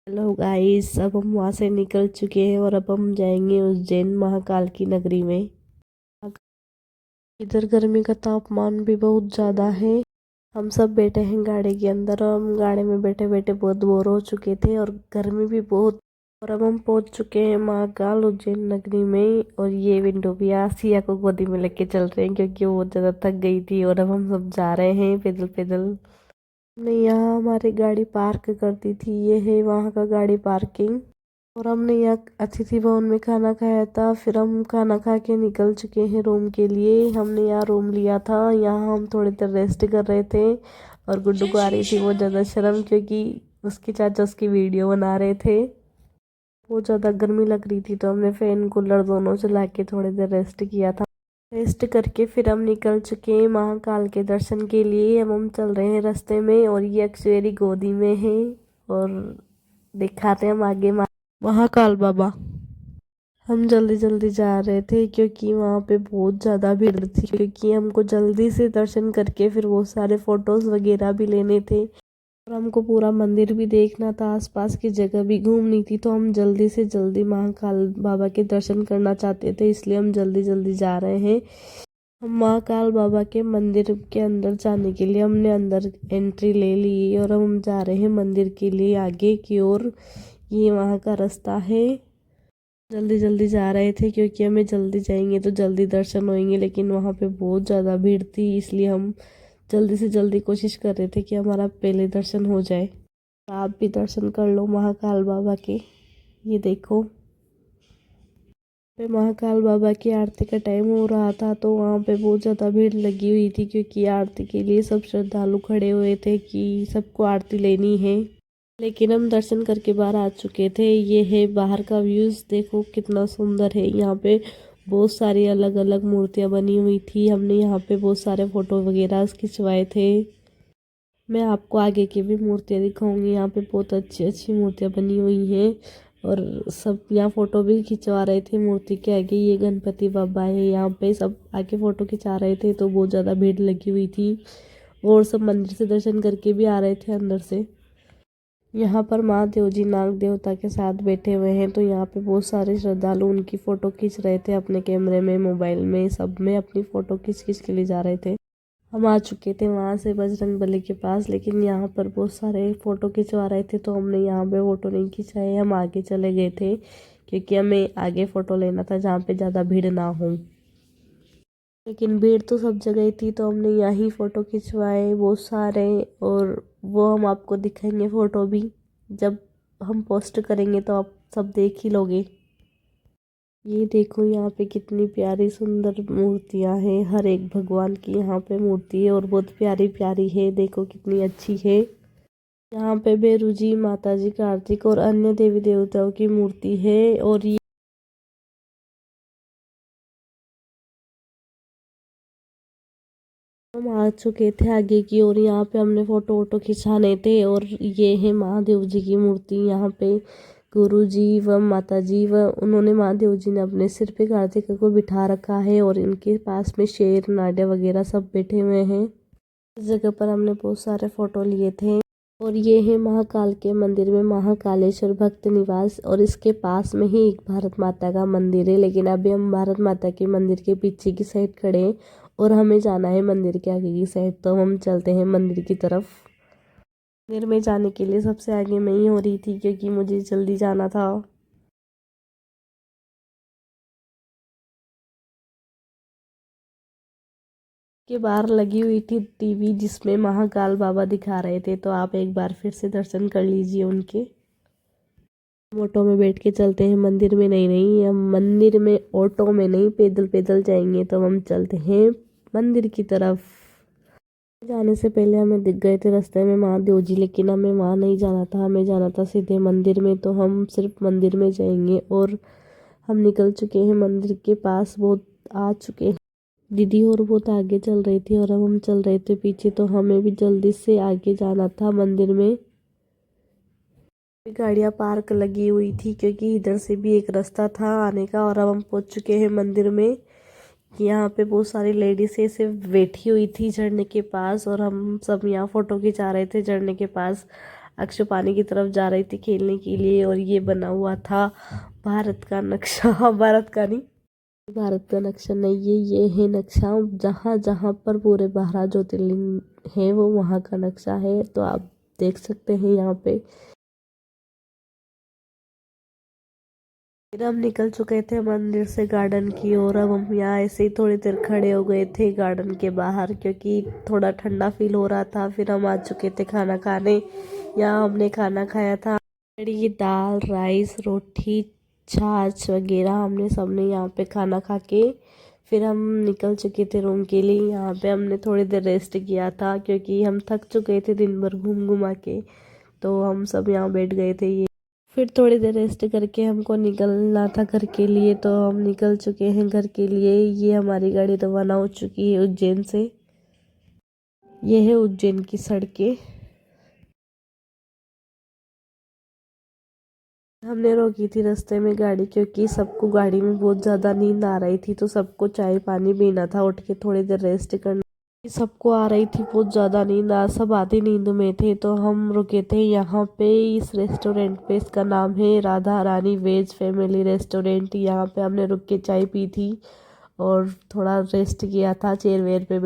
Hello guys, अब हम वहाँ से निकल चुके हैं और अब हम जाएंगे उज्जैन महाकाल की नगरी में। इधर गर्मी का तापमान भी बहुत ज़्यादा है। हम सब बैठे हैं गाड़ी के अंदर और हम गाड़ी में बैठे बैठे बहुत बोर हो चुके थे और गर्मी भी बहुत। और अब हम पहुंच चुके हैं महाकाल उज्जैन नगरी में। और ये विंडो भी सिया को गोदी में लेके चल रहे हैं क्योंकि वो बहुत ज़्यादा थक गई थी। और अब हम सब जा रहे हैं पैदल पैदल। हमने यहाँ हमारी गाड़ी पार्क कर दी थी। ये है वहाँ का गाड़ी पार्किंग। और हमने यहाँ अतिथि भवन में खाना खाया था। फिर हम खाना खा के निकल चुके हैं रूम के लिए। हमने यहाँ रूम लिया था। यहाँ हम थोड़ी देर रेस्ट कर रहे थे और गुड्डू को आ रही थी बहुत ज़्यादा शर्म क्योंकि उसके चाचा उसकी वीडियो बना रहे थे। बहुत ज़्यादा गर्मी लग रही थी तो हमने फैन कूलर दोनों चला के थोड़ी देर रेस्ट किया था। रेस्ट करके फिर हम निकल चुके हैं महाकाल के दर्शन के लिए। अब हम चल रहे हैं रास्ते में और ये अक्षरी गोदी में है और दिखाते हैं हम आगे महाकाल बाबा। हम जल्दी जल्दी जा रहे थे क्योंकि वहाँ पे बहुत ज़्यादा भीड़ थी, क्योंकि हमको जल्दी से दर्शन करके फिर बहुत सारे फोटोज़ वगैरह भी लेने थे और हमको पूरा मंदिर भी देखना था, आसपास की जगह भी घूमनी थी। तो हम जल्दी से जल्दी महाकाल बाबा के दर्शन करना चाहते थे, इसलिए हम जल्दी जल्दी जा रहे हैं। हम महाकाल बाबा के मंदिर के अंदर जाने के लिए हमने अंदर एंट्री ले ली और हम जा रहे हैं मंदिर के लिए आगे की ओर। ये वहाँ का रास्ता है। जल्दी जल्दी जा रहे थे क्योंकि हमें जल्दी जाएंगे तो जल्दी दर्शन होंगे, लेकिन वहाँ पे बहुत ज़्यादा भीड़ थी, इसलिए हम जल्दी से जल्दी कोशिश कर रहे थे कि हमारा पहले दर्शन हो जाए। आप भी दर्शन कर लो महाकाल बाबा के। ये देखो, पे महाकाल बाबा की आरती का टाइम हो रहा था तो वहाँ पे बहुत ज़्यादा भीड़ लगी हुई थी क्योंकि आरती के लिए सब श्रद्धालु खड़े हुए थे कि सबको आरती लेनी है। लेकिन हम दर्शन करके बाहर आ चुके थे। ये है बाहर का व्यूज़, देखो कितना सुंदर है। यहाँ पे बहुत सारी अलग अलग मूर्तियाँ बनी हुई थी। हमने यहाँ पे बहुत सारे फोटो वगैरह खिंचवाए थे। मैं आपको आगे की भी मूर्तियाँ दिखाऊंगी। यहाँ पे बहुत अच्छी अच्छी मूर्तियाँ बनी हुई हैं और सब यहाँ फोटो भी खिंचवा रहे थे मूर्ति के आगे। ये गणपति बाबा है, यहाँ पे सब आके फोटो खिंचा रहे थे तो बहुत ज़्यादा भीड़ लगी हुई थी और सब मंदिर से दर्शन करके भी आ रहे थे अंदर से। यहाँ पर महादेव जी नाग देवता के साथ बैठे हुए हैं तो यहाँ पे बहुत सारे श्रद्धालु उनकी फ़ोटो खींच रहे थे अपने कैमरे में, मोबाइल में, सब में अपनी फ़ोटो खींच खींच के ले जा रहे थे। हम आ चुके थे वहाँ से बजरंगबली के पास, लेकिन यहाँ पर बहुत सारे फ़ोटो खिंचवा रहे थे तो हमने यहाँ पे फ़ोटो नहीं खिंचाए। हम आगे चले गए थे क्योंकि हमें आगे फ़ोटो लेना था जहाँ पे ज़्यादा भीड़ ना हो। लेकिन भीड़ तो सब जगह थी तो हमने यहीं फ़ोटो खिंचवाए बहुत सारे। और वो हम आपको दिखाएंगे फ़ोटो भी, जब हम पोस्ट करेंगे तो आप सब देख ही लोगे। ये देखो यहाँ पे कितनी प्यारी सुंदर मूर्तियाँ हैं। हर एक भगवान की यहाँ पे मूर्ति है और बहुत प्यारी प्यारी है, देखो कितनी अच्छी है। यहाँ पे भैरू जी, माता जी, कार्तिक और अन्य देवी देवताओं की मूर्ति है। और ये हम आ चुके थे आगे की और यहाँ पे हमने फोटो वोटो खिंचाने थे। और ये है महादेव जी की मूर्ति। यहाँ पे गुरु जी व माता जी व उन्होंने, महादेव जी ने अपने सिर पे कार्तिक को बिठा रखा है और इनके पास में शेर, नाड्या वगैरह सब बैठे हुए हैं। इस जगह पर हमने बहुत सारे फोटो लिए थे। और ये है महाकाल के मंदिर में महाकालेश्वर भक्त निवास और इसके पास में ही एक भारत माता का मंदिर है। लेकिन अभी हम भारत माता के मंदिर के पीछे की साइड खड़े हैं और हमें जाना है मंदिर के आगे की साइड, तो हम चलते हैं मंदिर की तरफ। मंदिर में जाने के लिए सबसे आगे मैं ही हो रही थी क्योंकि मुझे जल्दी जाना था। के बाहर लगी हुई थी टीवी जिसमें महाकाल बाबा दिखा रहे थे, तो आप एक बार फिर से दर्शन कर लीजिए उनके। हम ऑटो में बैठ के चलते हैं मंदिर में। नहीं नहीं, हम मंदिर में ऑटो में नहीं, पैदल पैदल जाएंगे। तो हम चलते हैं मंदिर की तरफ। जाने से पहले हमें दिख गए थे रास्ते में महादेव जी, लेकिन हमें वहाँ नहीं जाना था, हमें जाना था सीधे मंदिर में। तो हम सिर्फ मंदिर में जाएंगे और हम निकल चुके हैं मंदिर के पास, बहुत आ चुके हैं। दीदी और बहुत आगे चल रही थी और अब हम चल रहे थे पीछे, तो हमें भी जल्दी से आगे जाना था मंदिर में। गाड़ियाँ पार्क लगी हुई थी क्योंकि इधर से भी एक रास्ता था आने का। और अब हम पहुंच चुके हैं मंदिर में। यहाँ पे बहुत सारी लेडीज सिर्फ बैठी हुई थी झरने के पास और हम सब यहाँ फोटो खिंचा रहे थे झरने के पास। अक्षु पानी की तरफ जा रही थी खेलने के लिए और ये बना हुआ था भारत का नक्शा। भारत का नहीं, भारत का नक्शा नहीं, ये है नक्शा। जहाँ जहाँ पर पूरे 12 ज्योतिर्लिंग है वो वहाँ का नक्शा है, तो आप देख सकते हैं यहाँ पे। फिर हम निकल चुके थे मंदिर से गार्डन की ओर। अब हम यहाँ ऐसे ही थोड़ी देर खड़े हो गए थे गार्डन के बाहर, क्योंकि थोड़ा ठंडा फील हो रहा था। फिर हम आ चुके थे खाना खाने। यहाँ हमने खाना खाया था कड़ी, दाल, राइस, रोटी, छाछ वगैरह। हमने सबने यहाँ पे खाना खा के फिर हम निकल चुके थे रूम के लिए। यहाँ पे हमने थोड़ी देर रेस्ट किया था, क्योंकि हम थक चुके थे दिन भर घूम घुमा के। तो हम सब यहाँ बैठ गए थे। ये फिर थोड़ी देर रेस्ट करके हमको निकलना था घर के लिए, तो हम निकल चुके हैं घर के लिए। ये हमारी गाड़ी रवाना हो चुकी है उज्जैन से। ये है उज्जैन की सड़कें। हमने रोकी थी रास्ते में गाड़ी, क्योंकि सबको गाड़ी में बहुत ज़्यादा नींद आ रही थी, तो सबको चाय पानी पीना था, उठ के थोड़ी देर रेस्ट करना। सबको आ रही थी बहुत ज़्यादा नींद, सब आधी नींद में थे। तो हम रुके थे यहाँ पे इस रेस्टोरेंट पे। इसका नाम है Radha Rani veg family restaurant. यहाँ पे हमने रुक के चाय पी थी और थोड़ा रेस्ट किया था चेयर वेयर पे।